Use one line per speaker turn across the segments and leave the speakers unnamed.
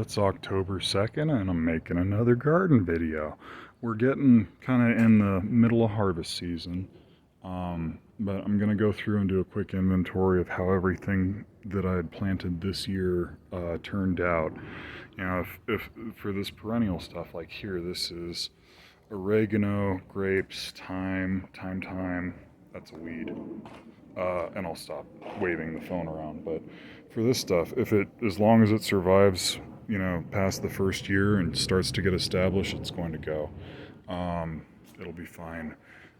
It's October 2nd and I'm making another garden video. We're getting kind of in the middle of harvest season, but I'm going to go through and do a quick inventory of how everything that I had planted this year turned out. You know, if for this perennial stuff like here, this is oregano, grapes, thyme, that's a weed. And I'll stop waving the phone around. But for this stuff, as long as it survives, you know, past the first year and starts to get established, it's going to go. It'll be fine.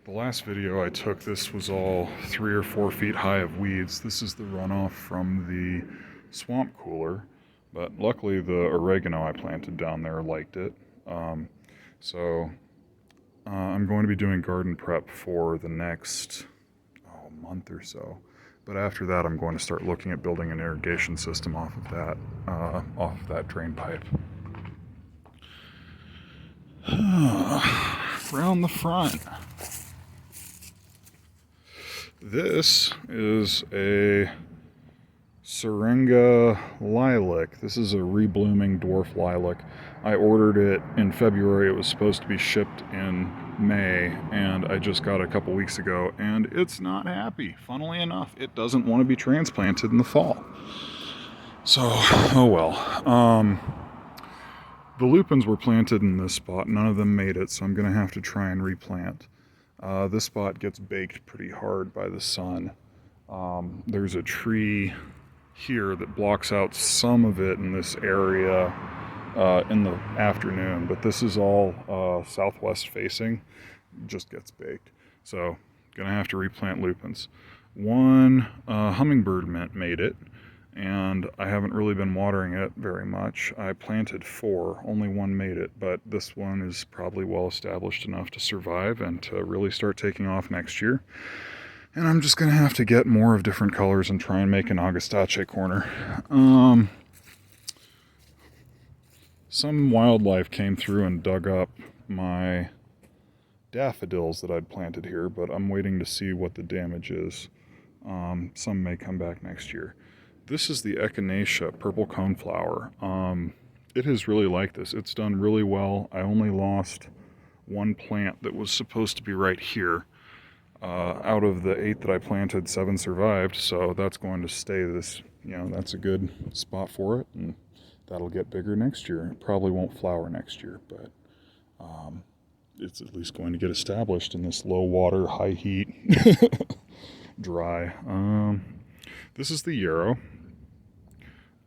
The last video I took, this was all 3 or 4 feet high of weeds. This is the runoff from the swamp cooler, but luckily the oregano I planted down there liked it. So I'm going to be doing garden prep for the next month or so, but after that I'm going to start looking at building an irrigation system off of that drain pipe. Around the front, this is a Syringa lilac. This is a reblooming dwarf lilac. I ordered it in February. It was supposed to be shipped in May, and I just got it a couple weeks ago, and it's not happy. Funnily enough, it doesn't want to be transplanted in the fall. So, oh well. The lupins were planted in this spot. None of them made it, so I'm going to have to try and replant. This spot gets baked pretty hard by the sun. There's a tree here that blocks out some of it in this area in the afternoon, but this is all southwest facing. It just gets baked. So gonna have to replant lupins. One hummingbird mint made it, and I haven't really been watering it very much. I planted 4, only 1 made it, but this one is probably well established enough to survive and to really start taking off next year. And I'm just going to have to get more of different colors and try and make an Augustaceae corner. Some wildlife came through and dug up my daffodils that I'd planted here, but I'm waiting to see what the damage is. Some may come back next year. This is the Echinacea purple coneflower. It has really liked this. It's done really well. I only lost 1 plant that was supposed to be right here. Out of the 8 that I planted, 7 survived, so that's going to stay this, you know, that's a good spot for it, and that'll get bigger next year. It probably won't flower next year, but it's at least going to get established in this low water, high heat, dry. This is the yarrow.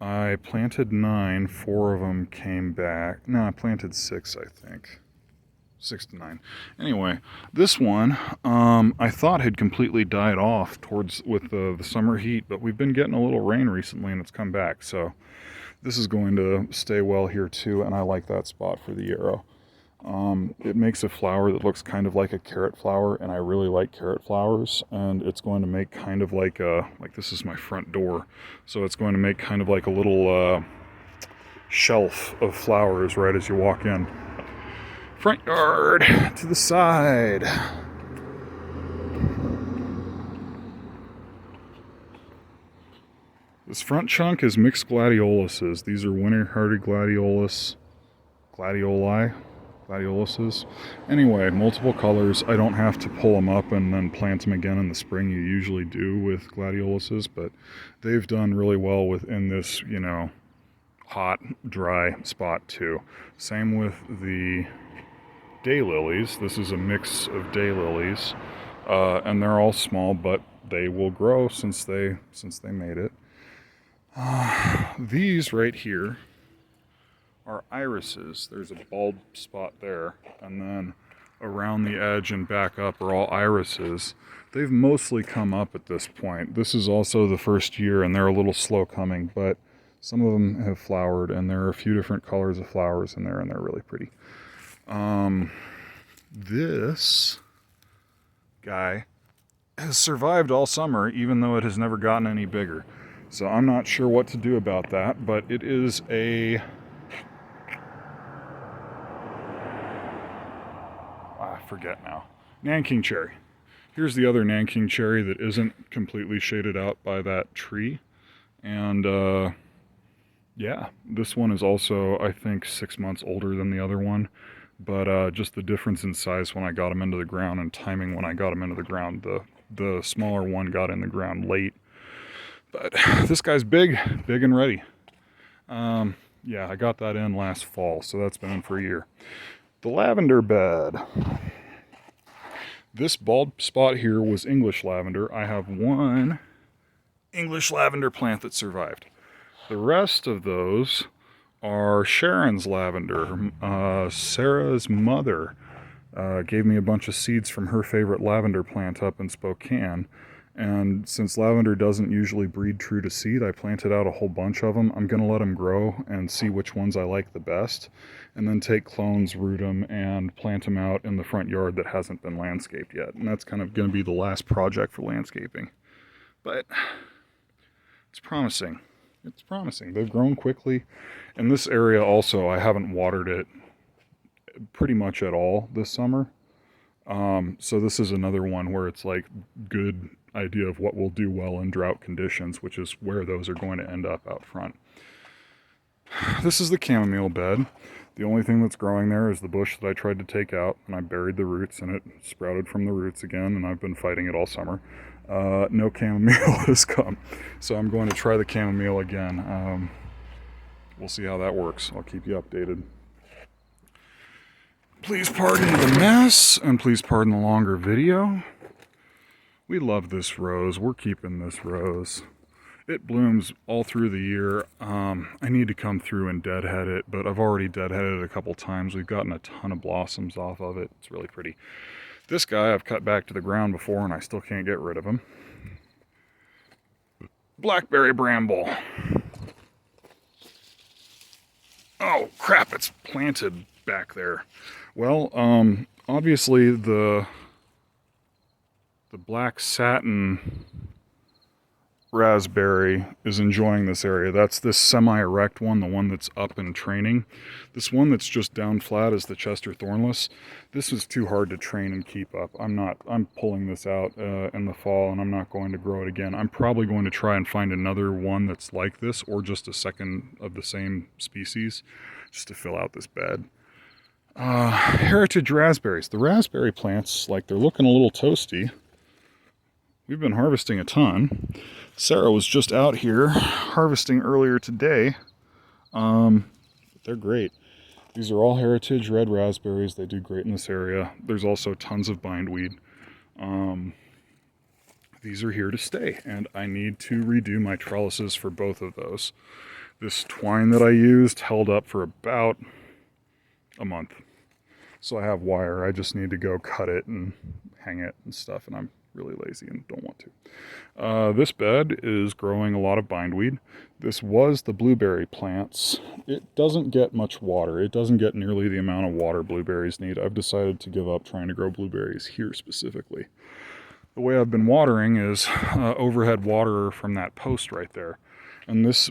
I planted 9, 4 of them came back. No, I planted 6, I think. 6 to 9. Anyway, this one I thought had completely died off with the summer heat, but we've been getting a little rain recently and it's come back, so this is going to stay well here too, and I like that spot for the yarrow. It makes a flower that looks kind of like a carrot flower, and I really like carrot flowers, and it's going to make kind of like this is my front door, so it's going to make kind of like a little shelf of flowers right as you walk in. Front yard to the side. This front chunk is mixed gladioluses. These are winter-hardy gladioluses. Anyway, multiple colors. I don't have to pull them up and then plant them again in the spring. You usually do with gladioluses, but they've done really well within this, you know, hot, dry spot too. Same with the daylilies. This is a mix of daylilies, and they're all small, but they will grow since they made it. These right here are irises. There's a bulb spot there, and then around the edge and back up are all irises. They've mostly come up at this point. This is also the first year, and they're a little slow coming, but some of them have flowered, and there are a few different colors of flowers in there, and they're really pretty. This guy has survived all summer, even though it has never gotten any bigger. So I'm not sure what to do about that, but it is I forget now. Nanking cherry. Here's the other Nanking cherry that isn't completely shaded out by that tree. And Yeah, this one is also, I think, 6 months older than the other one, but just the difference in size when I got them into the ground and timing when I got them into the ground. The smaller one got in the ground late, but this guy's big and ready. Yeah, I got that in last fall, so that's been in for a year. The lavender bed. This bald spot here was English lavender. I have one English lavender plant that survived. The rest of those are Sharon's lavender. Sarah's mother gave me a bunch of seeds from her favorite lavender plant up in Spokane. And since lavender doesn't usually breed true to seed, I planted out a whole bunch of them. I'm going to let them grow and see which ones I like the best, and then take clones, root them, and plant them out in the front yard that hasn't been landscaped yet. And that's kind of going to be the last project for landscaping. But it's promising. It's promising. They've grown quickly. In this area also, I haven't watered it pretty much at all this summer. So this is another one where it's like good idea of what will do well in drought conditions, which is where those are going to end up out front. This is the chamomile bed. The only thing that's growing there is the bush that I tried to take out, and I buried the roots, and it sprouted from the roots again, and I've been fighting it all summer. No chamomile has come, so I'm going to try the chamomile again. We'll see how that works. I'll keep you updated. Please pardon the mess, and please pardon the longer video. We love this rose. We're keeping this rose. It blooms all through the year. I need to come through and deadhead it, but I've already deadheaded it a couple times. We've gotten a ton of blossoms off of it. It's really pretty. This guy I've cut back to the ground before, and I still can't get rid of him. Blackberry bramble. Oh, crap, it's planted back there. Well, obviously the black satin raspberry is enjoying this area. That's this semi-erect one, the one that's up and training. This one that's just down flat is the Chester Thornless. This is too hard to train and keep up. I'm pulling this out in the fall, and I'm not going to grow it again. I'm probably going to try and find another one that's like this, or just a second of the same species, just to fill out this bed. Heritage raspberries. The raspberry plants, like, they're looking a little toasty. We've been harvesting a ton. Sarah was just out here harvesting earlier today. They're great. These are all heritage red raspberries. They do great in this area. There's also tons of bindweed. These are here to stay, and I need to redo my trellises for both of those. This twine that I used held up for about a month. So I have wire. I just need to go cut it and hang it and stuff, and I'm really lazy and don't want to. This bed is growing a lot of bindweed. This was the blueberry plants. It doesn't get much water. It doesn't get nearly the amount of water blueberries need. I've decided to give up trying to grow blueberries here specifically. The way I've been watering is overhead water from that post right there. And this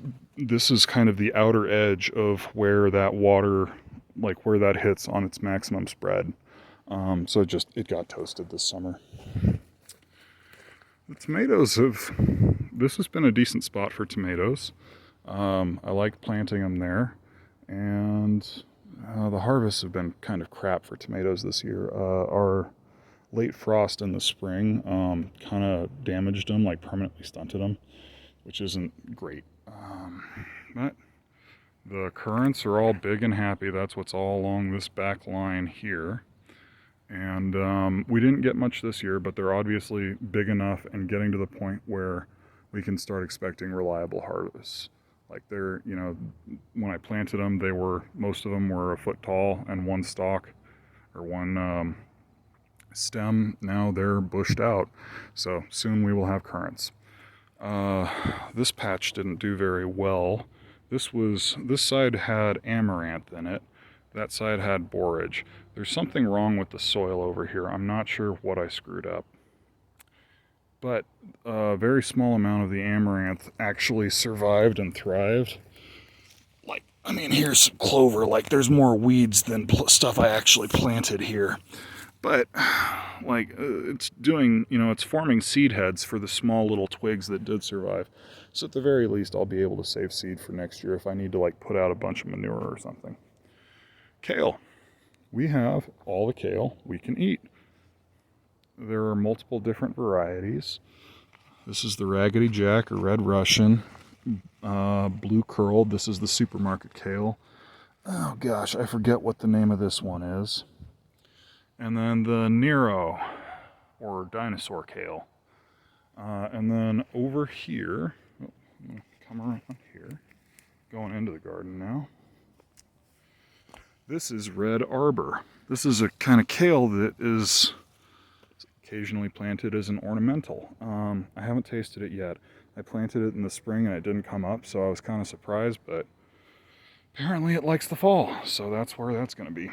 is kind of the outer edge of where that water, like where that hits on its maximum spread. So it got toasted this summer. The tomatoes this has been a decent spot for tomatoes. I like planting them there, and the harvests have been kind of crap for tomatoes this year. Our late frost in the spring kind of damaged them, like permanently stunted them, which isn't great. But the currants are all big and happy. That's what's all along this back line here. And we didn't get much this year, but they're obviously big enough and getting to the point where we can start expecting reliable harvests. Like they're, when I planted them, most of them were a foot tall and one stalk or one stem. Now they're bushed out. So soon we will have currants. This patch didn't do very well. This side had amaranth in it. That side had borage. There's something wrong with the soil over here. I'm not sure what I screwed up. But a very small amount of the amaranth actually survived and thrived. Here's some clover. There's more weeds than stuff I actually planted here. But, like, it's doing, it's forming seed heads for the small little twigs that did survive. So at the very least, I'll be able to save seed for next year if I need to, like, put out a bunch of manure or something. Kale. We have all the kale we can eat. There are multiple different varieties. This is the Raggedy Jack or Red Russian. Blue curled. This is the supermarket kale. Oh gosh, I forget what the name of this one is. And then the Nero or dinosaur kale. And then over here, I'm gonna come around here, going into the garden now. This is Red Arbor. This is a kind of kale that is occasionally planted as an ornamental. I haven't tasted it yet. I planted it in the spring and it didn't come up, so I was kind of surprised, but apparently it likes the fall, so that's where that's going to be.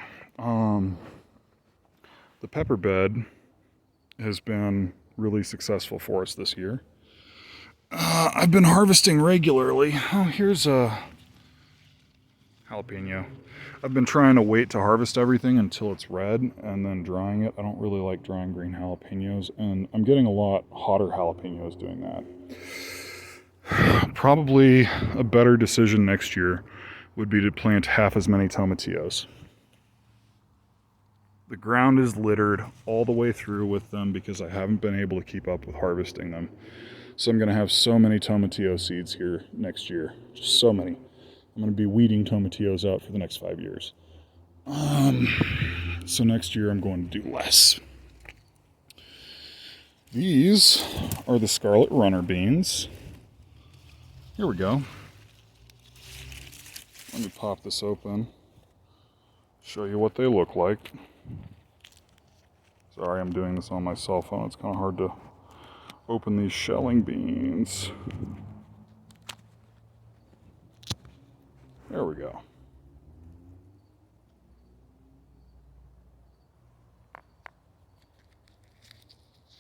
The pepper bed has been really successful for us this year. I've been harvesting regularly. Oh, here's a jalapeno. I've been trying to wait to harvest everything until it's red and then drying it. I don't really like drying green jalapenos, and I'm getting a lot hotter jalapenos doing that. Probably a better decision next year would be to plant half as many tomatillos. The ground is littered all the way through with them because I haven't been able to keep up with harvesting them. So I'm going to have so many tomatillo seeds here next year. Just so many. I'm going to be weeding tomatillos out for the next 5 years. So next year I'm going to do less. These are the Scarlet Runner beans. Here we go. Let me pop this open. Show you what they look like. Sorry, I'm doing this on my cell phone. It's kind of hard to open these shelling beans. There we go.